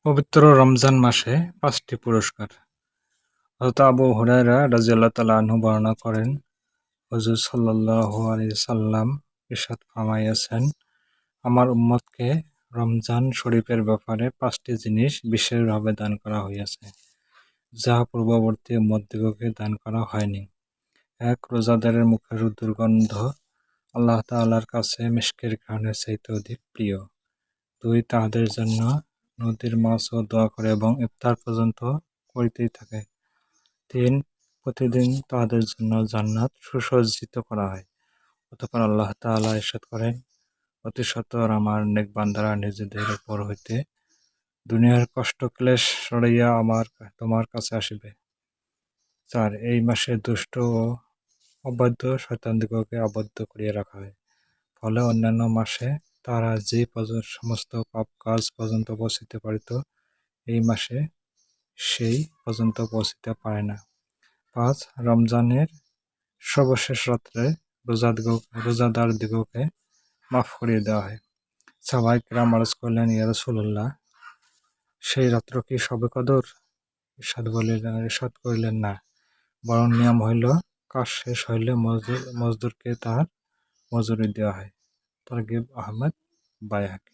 পবিত্র রমজান মাসে ৫টি পুরস্কার। হযরত আবু হুরায়রা রাযিয়াল্লাহু তাআলা আনহু বর্ণনা করেন, হুজুর সাল্লাল্লাহু আলাইহি সাল্লাম ইরশাদ ফরমাইয়াছেন, আমার উম্মতকে রমজান শরীফের ব্যাপারে ৫টি জিনিস বিশেষভাবে দান করা হইয়াছে, যাহা পূর্ববর্তী উম্মতদিগকে দান করা হয়নি। ১. রোজাদারের মুখের দুর্গন্ধ আল্লাহ তাআলার কাছে মিশকের ঘ্রাণের চাইতে অধিক প্রিয়। ২. তাহাদের জন্য নদীর মাছও দোয়া করে এবং ইফতার পর্যন্ত করিতেই থাকে। ৩. প্রতিদিন তাহাদের জন্য জান্নাত সুসজ্জিত করা হয়। অতঃপর আল্লাহ তাআলা ইরশাদ করেন, অতি সত্বর আমার নেক বান্দারা নিজেদের উপর হইতে দুনিয়ার কষ্ট-ক্লেশ সরাইয়া তোমার কাছে আসিবে। ৪. এই মাসে দুষ্ট ও অবাধ্য শয়তানদিগকে আবদ্ধ করিয়া রাখা হয়। ফলে অন্যান্য মাসে তারা যে সমস্ত পাপ কাজ পর্যন্ত পৌঁছিতে পারিত, এই মাসে সেই পর্যন্ত পৌঁছিতে পারে না। ৫. রমজানের সর্বশেষ রাত্রে রোজাদারদিগকে মাফ করিয়া দেওয়া হয়। সাহাবায়ে কেরাম আরজ করিলেন, ইয়া রাসূলাল্লাহ, সেই রাত্র কি শবে কদর? ইরশাদ করিলেন, না, বরং নিয়ম হইল কাজ শেষ হইলে মজদুরকে তাহার মজুরি দেওয়া হয়। তারগিব আহমদ, বাইহাকী।